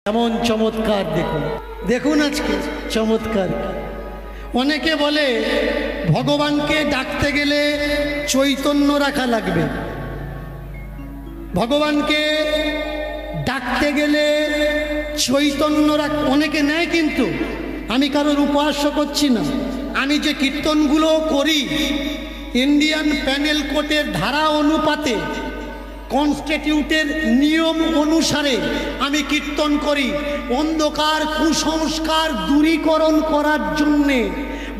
এমন চমৎকার দেখুন, দেখুন আজকে চমৎকার। অনেকে বলে ভগবানকে ডাকতে গেলে চৈতন্য রাখা লাগবে, ভগবানকে ডাকতে গেলে চৈতন্য অনেকে নেয়, কিন্তু আমি কারোর উপহাস্য করছি না। আমি যে কীর্তনগুলো করি ইন্ডিয়ান প্যানেল কোর্টের ধারা অনুপাতে, কনস্টিটিউটের নিয়ম অনুসারে আমি কীর্তন করি। অন্ধকার কুসংস্কার দূরীকরণ করার জন্যে,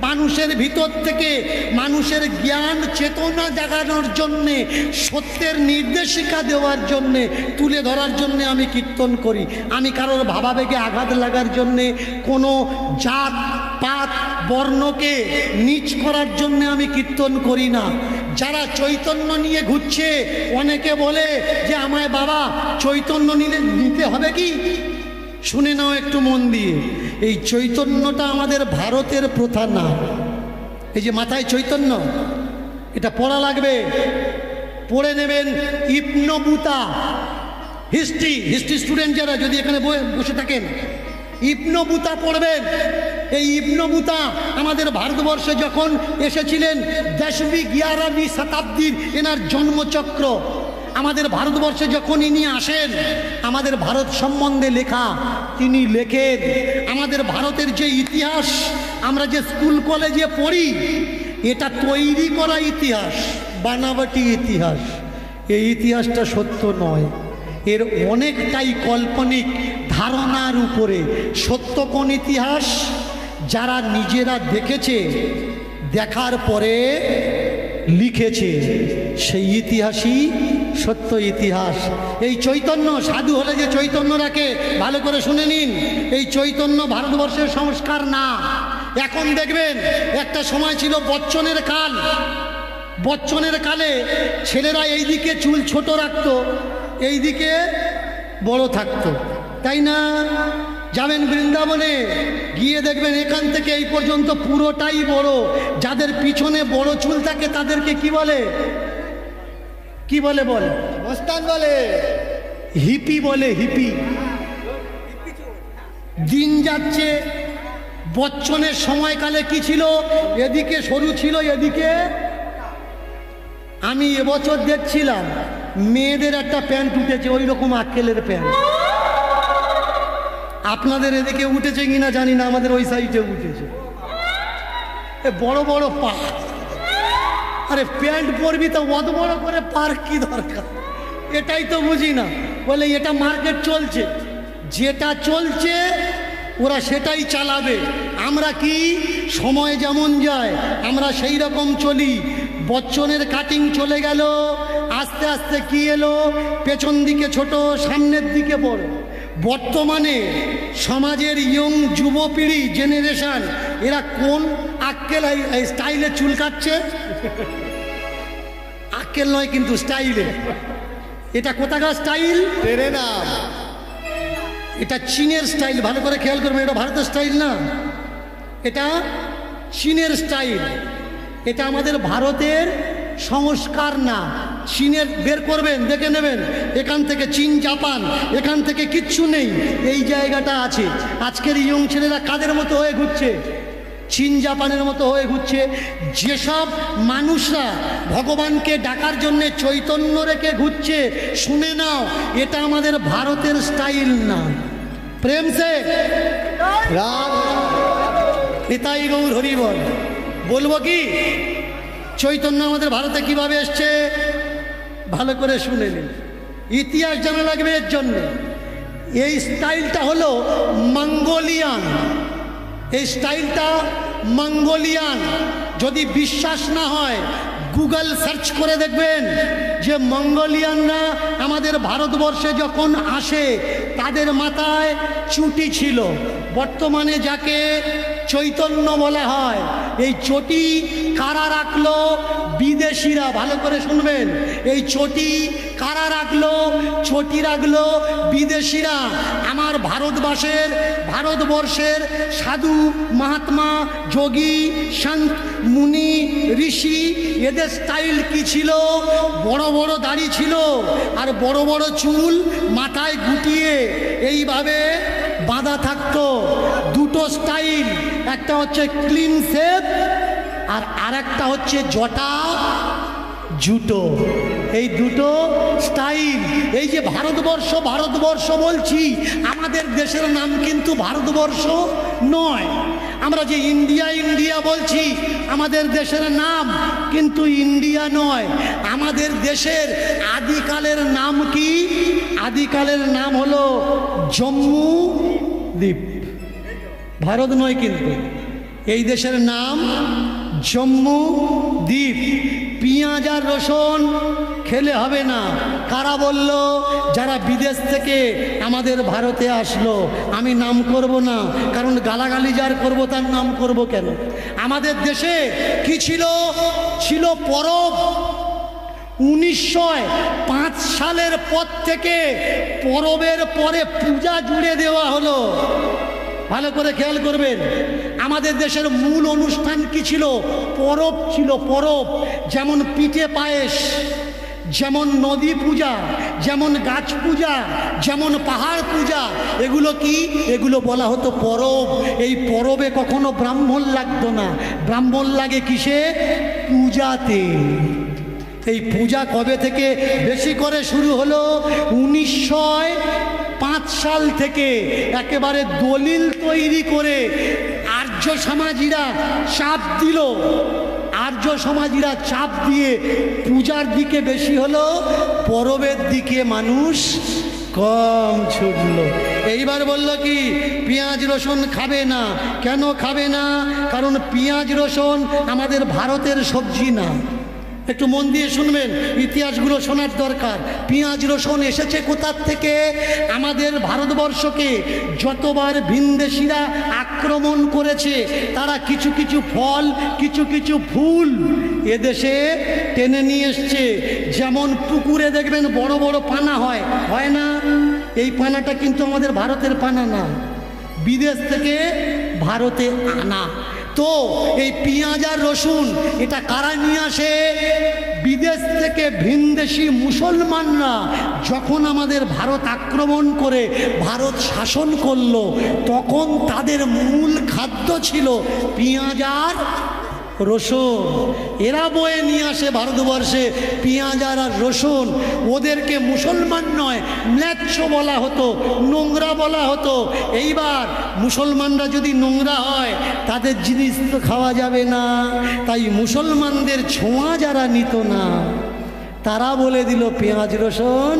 মানুষের ভিতর থেকে মানুষের জ্ঞান চেতনা জাগানোর জন্যে, সত্যের নির্দেশিকা দেওয়ার জন্যে, তুলে ধরার জন্যে আমি কীর্তন করি। আমি কারোর ভাবাবেগে আঘাত লাগার জন্যে, কোনো জাত পাত বর্ণকে নীচ করার জন্যে আমি কীর্তন করি না। যারা চৈতন্য নিয়ে ঘুরছে, অনেকে বলে যে আমায় বাবা চৈতন্য নিতে হবে কি? শুনে নাও একটু মন দিয়ে, এই চৈতন্যটা আমাদের ভারতের প্রথা না। এই যে মাথায় চৈতন্য, এটা পড়া লাগবে, পড়ে নেবেন। ইবন বুতা, হিস্ট্রি স্টুডেন্ট যারা যদি এখানে বসে থাকেন, ইবন বুতা পড়বেন। এই ইবন বুতা আমাদের ভারতবর্ষে যখন এসেছিলেন 10वीं 11वीं শতাব্দীর, এনার জন্মচক্র আমাদের ভারতবর্ষে যখন ইনি আসেন, আমাদের ভারত সম্বন্ধে লেখা তিনি লেখেন। আমাদের ভারতের যে ইতিহাস আমরা যে স্কুল কলেজে পড়ি, এটা তৈরি করা ইতিহাস, বানাবাটি ইতিহাস। এই ইতিহাসটা সত্য নয়, এর অনেকটাই কাল্পনিক ধারণার উপরে। সত্য কোন ইতিহাস? যারা নিজেরা দেখেছে, দেখার পরে লিখেছে, সেই ইতিহাসই সত্য ইতিহাস। এই চৈতন্য, সাধু হলে যে চৈতন্য রাখে, ভালো করে শুনে নিন, এই চৈতন্য ভারতবর্ষের সংস্কার না। এখন দেখবেন, একটা সময় ছিল বচ্চনের কাল, বচ্চনের কালে ছেলেরা এইদিকে চুল ছোট রাখতো, এইদিকে বড় থাকতো, তাই না? যাবেন বৃন্দাবনে, গিয়ে দেখবেন এখান থেকে এই পর্যন্ত পুরোটাই বড়। যাদের পিছনে বড় চুল থাকে তাদেরকে কি বলে? কি বলে? বলে মস্তান বলে, হিপি বলে, হিপি। দিন যাচ্ছে, বচ্চনের সময়কালে কি ছিল? এদিকে সরু ছিল, এদিকে। আমি এবছর দেখছিলাম মেয়েদের একটা প্যান্ট উঠেছে, ওই রকম আক্কেলের প্যান্ট। আপনাদের এদিকে উঠেছে কিনা জানি না, আমাদের ওই সাইডে উঠেছে, বড় বড় পা। আরে প্যান্ট পরবি তো অত বড় করে পার কি দরকার? এটাই তো বুঝি না। বলে এটা মার্কেট চলছে, যেটা চলছে ওরা সেটাই চালাবে। আমরা কি সময় যেমন যায় আমরা সেই রকম চলি। বচ্চনের কাটিং চলে গেল, আস্তে আস্তে কি এলো? পেছন দিকে ছোট, সামনের দিকে বড়। বর্তমানে সমাজের ইয়ং যুবপিঢ়ি জেনারেশন, এরা কোন আক্কেল স্টাইলে চুল কাটছে? আক্কেল নয় কিন্তু, স্টাইলে। এটা কোথাকার স্টাইল? টেরে না, এটা চীনের স্টাইল। ভালো করে খেয়াল করবেন, এটা ভারতের স্টাইল না, এটা চীনের স্টাইল। এটা আমাদের ভারতের সংস্কার না। চীনের বের করবেন, দেখে নেবেন, এখান থেকে চীন জাপান, এখান থেকে কিচ্ছু নেই, এই জায়গাটা আছে। আজকের ইয়ং ছেলেরা কাদের মতো হয়ে ঘুরছে? চীন জাপানের মতো হয়ে ঘুরছে। যেসব মানুষরা ভগবানকে ডাকার জন্য চৈতন্য রেখে ঘুরছে, শুনে নাও, এটা আমাদের ভারতের স্টাইল না। প্রেম সে রাম নিতাই গৌর হরি বল। বলবো কি, চৈতন্য আমাদের ভারতে কিভাবে এসছে ভালো করে শুনে নিন, ইতিহাস জানা লাগবে এর জন্য। এই স্টাইলটা হলো মঙ্গোলিয়ান, এই স্টাইলটা মঙ্গোলিয়ান। যদি বিশ্বাস না হয় গুগল সার্চ করে দেখবেন যে মঙ্গোলিয়ানরা আমাদের ভারতবর্ষে যখন আসে তাদের মাথায় চুটি ছিল, বর্তমানে যাকে চৈতন্য বলা হয়। এই চটি কারা রাখলো? বিদেশিরা। ভালো করে শুনবেন, এই চটি কারা রাখলো? চটি রাখলো বিদেশিরা। আমার ভারতবর্ষের সাধু মহাত্মা যোগী সন্ত মুনি ঋষি, এদের স্টাইল কি ছিল? বড় বড় দাড়ি ছিল আর বড় বড় চুল মাথায় গুটিয়ে এইভাবে বাঁধা থাকতো, দুটো স্টাইল, একটা হচ্ছে ক্লিন শেভ আর আরেকটা হচ্ছে জটা জুটো, এই দুটো স্টাইল। এই যে ভারতবর্ষ ভারতবর্ষ বলছি, আমাদের দেশের নাম কিন্তু ভারতবর্ষ নয়। আমরা যে ইন্ডিয়া ইন্ডিয়া বলছি, আমাদের দেশের নাম কিন্তু ইন্ডিয়া নয়। আমাদের দেশের আদিকালের নাম কি? আদিকালের নাম হলো জম্মু দ্বীপ, ভারত নয় কিন্তু। এই দেশের নাম জম্মু দ্বীপ। পেঁয়াজ আর রসুন খেলে হবে না। কারা বলল? যারা বিদেশ থেকে আমাদের ভারতে আসলো। আমি নাম করব না, কারণ গালাগালি যার করবো তার নাম করব কেন? আমাদের দেশে কি ছিল? ছিল পরব। 1905 সালের পর থেকে পরবের পরে পূজা জুড়ে দেওয়া হলো। ভালো করে খেয়াল করবেন, আমাদের দেশের মূল অনুষ্ঠান কি ছিল? পরব ছিল, পরব। যেমন পিঠে পায়েস, যেমন নদী পূজা, যেমন গাছ পূজা, যেমন পাহাড় পূজা, এগুলো কি? এগুলো বলা হতো পরব। এই পরবে কখনো ব্রাহ্মণ লাগতো না। ব্রাহ্মণ লাগে কিসে? পূজাতে। এই পূজা কবে থেকে বেশি করে শুরু হলো? 1905 সাল থেকে একেবারে দলিল তৈরি করে আর্য সমাজীরা চাপ দিল। আর্য সমাজীরা চাপ দিয়ে পূজার দিকে বেশি হলো, পরবের দিকে মানুষ কম ছুটলো। এইবার বলল কি? পেঁয়াজ রসুন খাবে না। কেন খাবে না? কারণ পেঁয়াজ রসুন আমাদের ভারতের সবজি না। একটু মন দিয়ে শুনবেন, ইতিহাসগুলো শোনার দরকার। পেঁয়াজ রসুন এসেছে কোথার থেকে? আমাদের ভারতবর্ষকে যতবার ভিনদেশিরা আক্রমণ করেছে, তারা কিছু কিছু ফল, কিছু কিছু ফুল এদেশে টেনে নিয়ে এসছে। যেমন পুকুরে দেখবেন বড় বড় পানা হয়, হয় না? এই পানাটা কিন্তু আমাদের ভারতের পানা না, বিদেশ থেকে ভারতে আনা। তো এই পেঁয়াজ আর রসুন এটা কারা নিয়ে আসে? বিদেশ থেকে ভিনদেশি মুসলমানরা যখন আমাদের ভারত আক্রমণ করে ভারত শাসন করলো, তখন তাদের মূল খাদ্য ছিল পেঁয়াজ আর রসুন। এরা বয়ে নিয়ে আসে ভারতবর্ষে পেঁয়াজ আর রসুন। ওদেরকে মুসলমান নয়, ম্লেচ্ছ বলা হতো, নোংরা বলা হতো। এইবার মুসলমানরা যদি নোংরা হয়, তাদের জিনিস তো খাওয়া যাবে না। তাই মুসলমানদের ছোঁয়া যারা নিত না, তারা বলে দিল পেঁয়াজ রসুন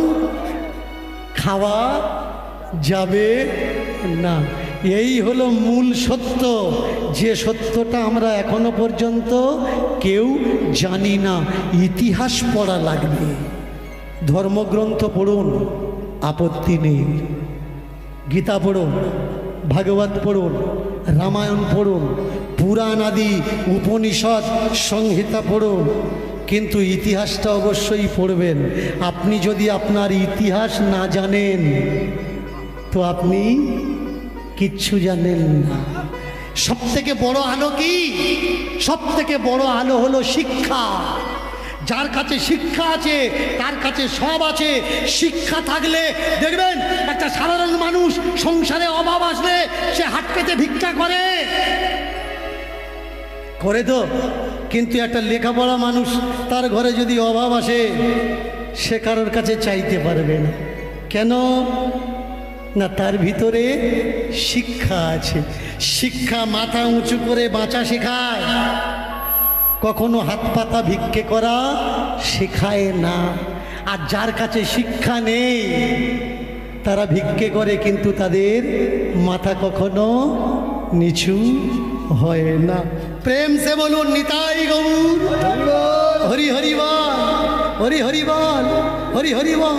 খাওয়া যাবে না। এই হলো মূল সত্য, যে সত্যটা আমরা এখনো পর্যন্ত কেউ জানি না। ইতিহাস পড়া লাগবে, ধর্মগ্রন্থ পড়ুন, আপত্তি নেই। গীতা পড়ুন, ভাগবত পড়ুন, রামায়ণ পড়ুন, পুরাণ আদি উপনিষদ সংহিতা পড়ুন, কিন্তু ইতিহাসটা অবশ্যই পড়বেন। আপনি যদি আপনার ইতিহাস না জানেন, তো আপনি কিচ্ছু জানেন না। সব থেকে বড় আলো কি? সব থেকে বড় আলো হলো শিক্ষা। যার কাছে শিক্ষা আছে তার কাছে সব আছে। শিক্ষা থাকলে দেখবেন একটা সাধারণ মানুষ সংসারে অভাব আসলে সে হাত পেতে ভিক্ষা করে, করে তো। কিন্তু একটা লেখাপড়া মানুষ, তার ঘরে যদি অভাব আসে, সে কারোর কাছে চাইতে পারবে না। কেন না? তার ভিতরে শিক্ষা আছে। শিক্ষা মাথা উঁচু করে বাঁচা শেখায়, কখনো হাত পাতা ভিক্ষে করা শেখায় না। আর যার কাছে শিক্ষা নেই, তারা ভিক্ষে করে, কিন্তু তাদের মাথা কখনো নিচু হয় না। প্রেম সে বলুন নিতাই গৌর হরি হরি বল, হরি হরি বল, হরি হরি বল।